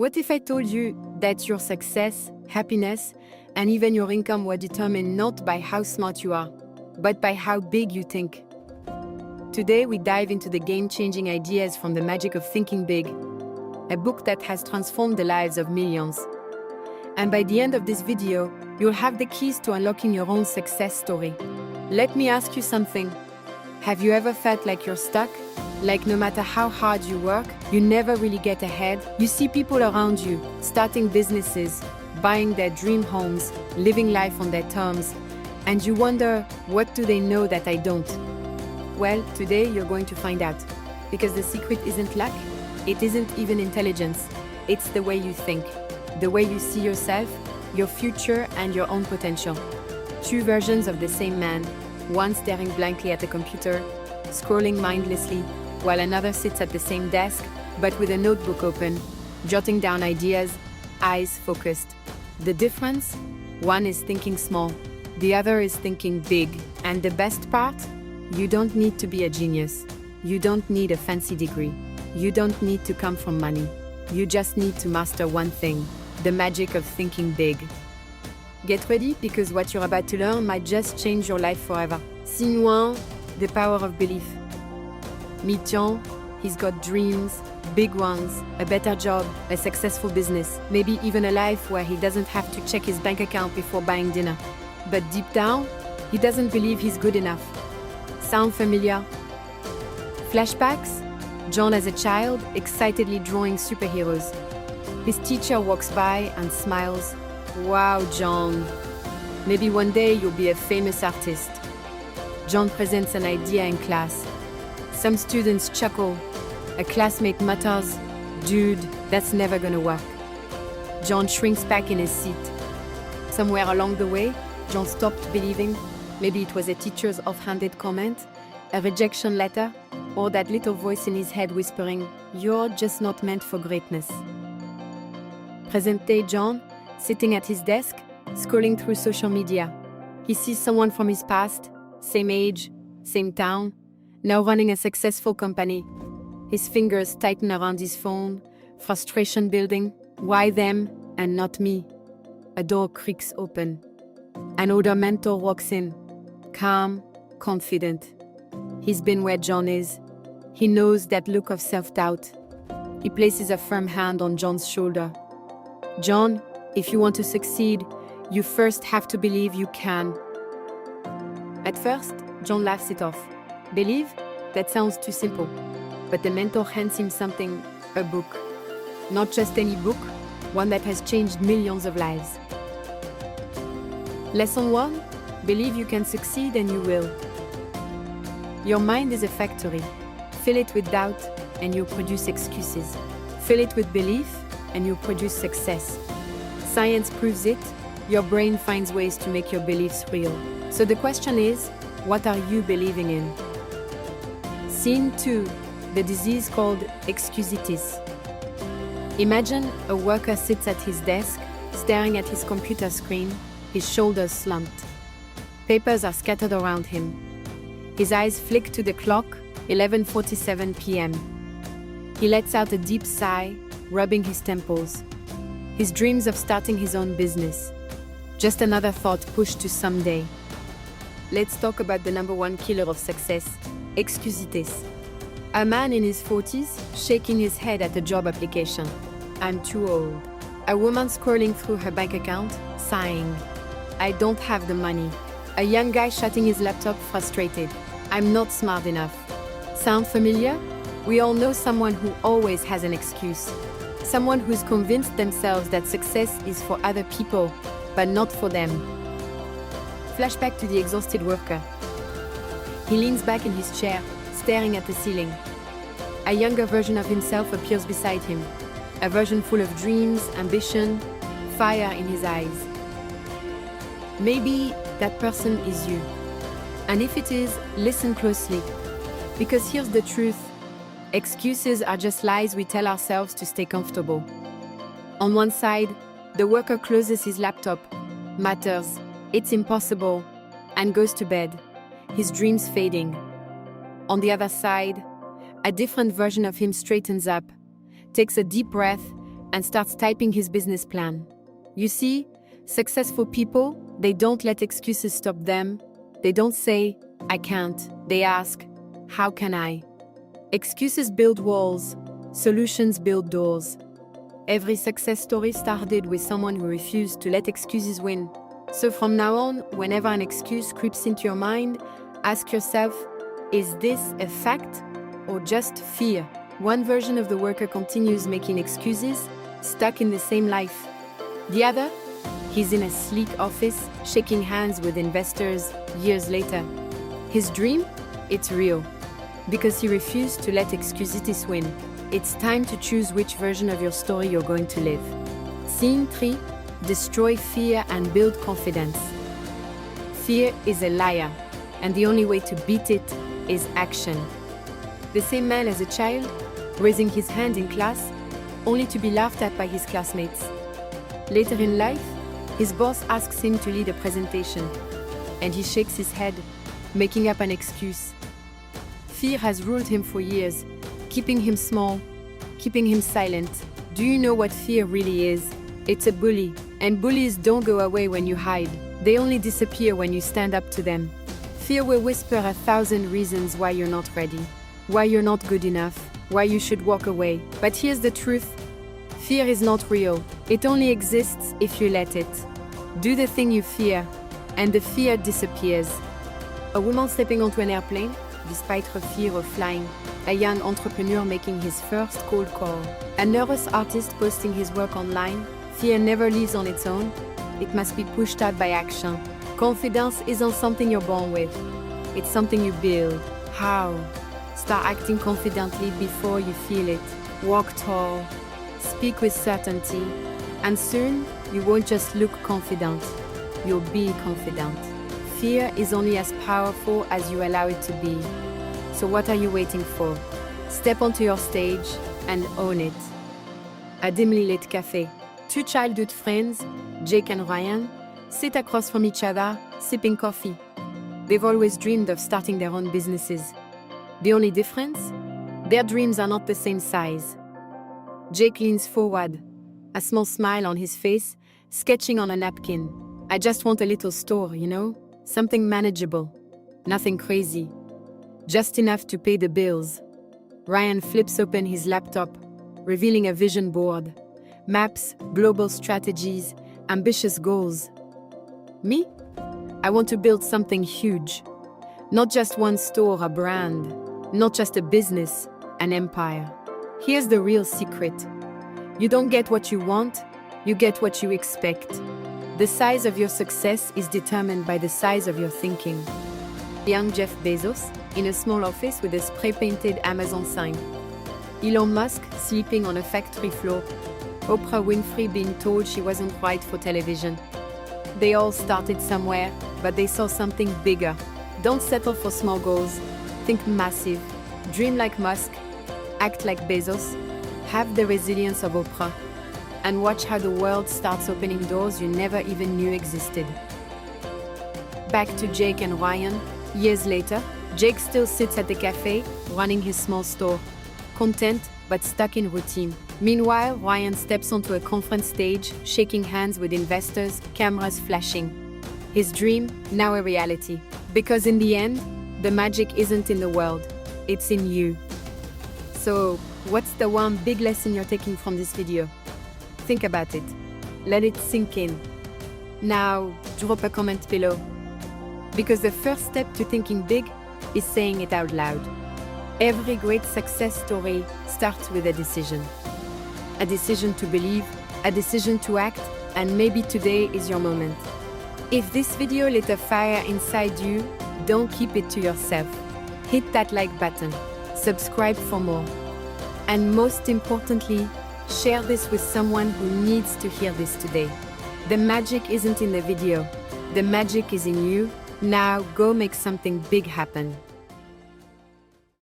What if I told you that your success, happiness, and even your income were determined not by how smart you are, but by how big you think? Today we dive into the game-changing ideas from The Magic of Thinking Big, a book that has transformed the lives of millions. And by the end of this video, you'll have the keys to unlocking your own success story. Let me ask you something. Have you ever felt like you're stuck? Like no matter how hard you work, you never really get ahead? You see people around you, starting businesses, buying their dream homes, living life on their terms, and you wonder, what do they know that I don't? Well, today you're going to find out. Because the secret isn't luck, it isn't even intelligence, it's the way you think, the way you see yourself, your future, and your own potential. Two versions of the same man, one staring blankly at a computer, scrolling mindlessly, while another sits at the same desk, but with a notebook open, jotting down ideas, eyes focused. The difference? One is thinking small, the other is thinking big. And the best part? You don't need to be a genius. You don't need a fancy degree. You don't need to come from money. You just need to master one thing, the magic of thinking big. Get ready, because what you're about to learn might just change your life forever. Scene 1, the power of belief. Meet John. He's got dreams, big ones, a better job, a successful business, maybe even a life where he doesn't have to check his bank account before buying dinner. But deep down, he doesn't believe he's good enough. Sound familiar? Flashbacks? John as a child, excitedly drawing superheroes. His teacher walks by and smiles. Wow, John. Maybe one day you'll be a famous artist. John presents an idea in class. Some students chuckle. A classmate mutters, "Dude, that's never gonna work." John shrinks back in his seat. Somewhere along the way, John stopped believing. Maybe it was a teacher's offhanded comment, a rejection letter, or that little voice in his head whispering, "You're just not meant for greatness." Present-day John, sitting at his desk, scrolling through social media. He sees someone from his past, same age, same town, now running a successful company. His fingers tighten around his phone, frustration building. Why them and not me? A door creaks open. An older mentor walks in, calm, confident. He's been where John is. He knows that look of self-doubt. He places a firm hand on John's shoulder. "John, if you want to succeed, you first have to believe you can." At first, John laughs it off. Believe? That sounds too simple. But the mentor hands him something, a book. Not just any book, one that has changed millions of lives. Lesson 1, believe you can succeed and you will. Your mind is a factory. Fill it with doubt and you produce excuses. Fill it with belief and you produce success. Science proves it. Your brain finds ways to make your beliefs real. So the question is, what are you believing in? Scene 2, the disease called excusitis. Imagine a worker sits at his desk, staring at his computer screen, his shoulders slumped. Papers are scattered around him. His eyes flick to the clock, 11:47 p.m. He lets out a deep sigh, rubbing his temples. His dreams of starting his own business. Just another thought pushed to someday. Let's talk about the number one killer of success, excusitis. A man in his 40s, shaking his head at a job application. "I'm too old." A woman scrolling through her bank account, sighing. "I don't have the money." A young guy shutting his laptop, frustrated. "I'm not smart enough." Sound familiar? We all know someone who always has an excuse. Someone who's convinced themselves that success is for other people, but not for them. Flashback to the exhausted worker. He leans back in his chair, staring at the ceiling. A younger version of himself appears beside him. A version full of dreams, ambition, fire in his eyes. Maybe that person is you. And if it is, listen closely. Because here's the truth. Excuses are just lies we tell ourselves to stay comfortable. On one side, the worker closes his laptop, mutters, "It's impossible," and goes to bed, his dreams fading. On the other side, a different version of him straightens up, takes a deep breath, and starts typing his business plan. You see, successful people, they don't let excuses stop them. They don't say, I can't. They ask, how can I? Excuses build walls, solutions build doors. Every success story started with someone who refused to let excuses win. So from now on, whenever an excuse creeps into your mind, ask yourself, is this a fact or just fear? One version of the worker continues making excuses, stuck in the same life. The other, he's in a sleek office, shaking hands with investors years later. His dream? It's real. Because he refused to let excuses win. It's time to choose which version of your story you're going to live. Scene 3. Destroy fear and build confidence. Fear is a liar, and the only way to beat it is action. The same man as a child, raising his hand in class, only to be laughed at by his classmates. Later in life, his boss asks him to lead a presentation, and he shakes his head, making up an excuse. Fear has ruled him for years, keeping him small, keeping him silent. Do you know what fear really is? It's a bully, and bullies don't go away when you hide. They only disappear when you stand up to them. Fear will whisper 1,000 reasons why you're not ready, why you're not good enough, why you should walk away. But here's the truth. Fear is not real. It only exists if you let it. Do the thing you fear, and the fear disappears. A woman stepping onto an airplane, despite her fear of flying. A young entrepreneur making his first cold call. A nervous artist posting his work online. Fear never lives on its own. It must be pushed out by action. Confidence isn't something you're born with. It's something you build. How? Start acting confidently before you feel it. Walk tall. Speak with certainty. And soon, you won't just look confident. You'll be confident. Fear is only as powerful as you allow it to be. So what are you waiting for? Step onto your stage and own it. A dimly lit cafe. Two childhood friends, Jake and Ryan, sit across from each other, sipping coffee. They've always dreamed of starting their own businesses. The only difference? Their dreams are not the same size. Jake leans forward, a small smile on his face, sketching on a napkin. I just want a little store, something manageable. Nothing crazy. Just enough to pay the bills. Ryan flips open his laptop, revealing a vision board. Maps, global strategies, ambitious goals. Me? I want to build something huge. Not just one store, a brand. Not just a business, an empire. Here's the real secret. You don't get what you want, you get what you expect. The size of your success is determined by the size of your thinking. Young Jeff Bezos, in a small office with a spray-painted Amazon sign. Elon Musk sleeping on a factory floor. Oprah Winfrey being told she wasn't right for television. They all started somewhere, but they saw something bigger. Don't settle for small goals. Think massive. Dream like Musk. Act like Bezos. Have the resilience of Oprah. And watch how the world starts opening doors you never even knew existed. Back to Jake and Ryan. Years later, Jake still sits at the cafe, running his small store. Content, but stuck in routine. Meanwhile, Ryan steps onto a conference stage, shaking hands with investors, cameras flashing. His dream, now a reality. Because in the end, the magic isn't in the world, it's in you. So, what's the one big lesson you're taking from this video? Think about it. Let it sink in. Now, drop a comment below. Because the first step to thinking big is saying it out loud. Every great success story starts with a decision. A decision to believe, a decision to act, and maybe today is your moment. If this video lit a fire inside you, don't keep it to yourself. Hit that like button, subscribe for more. And most importantly, share this with someone who needs to hear this today. The magic isn't in the video, the magic is in you. Now go make something big happen.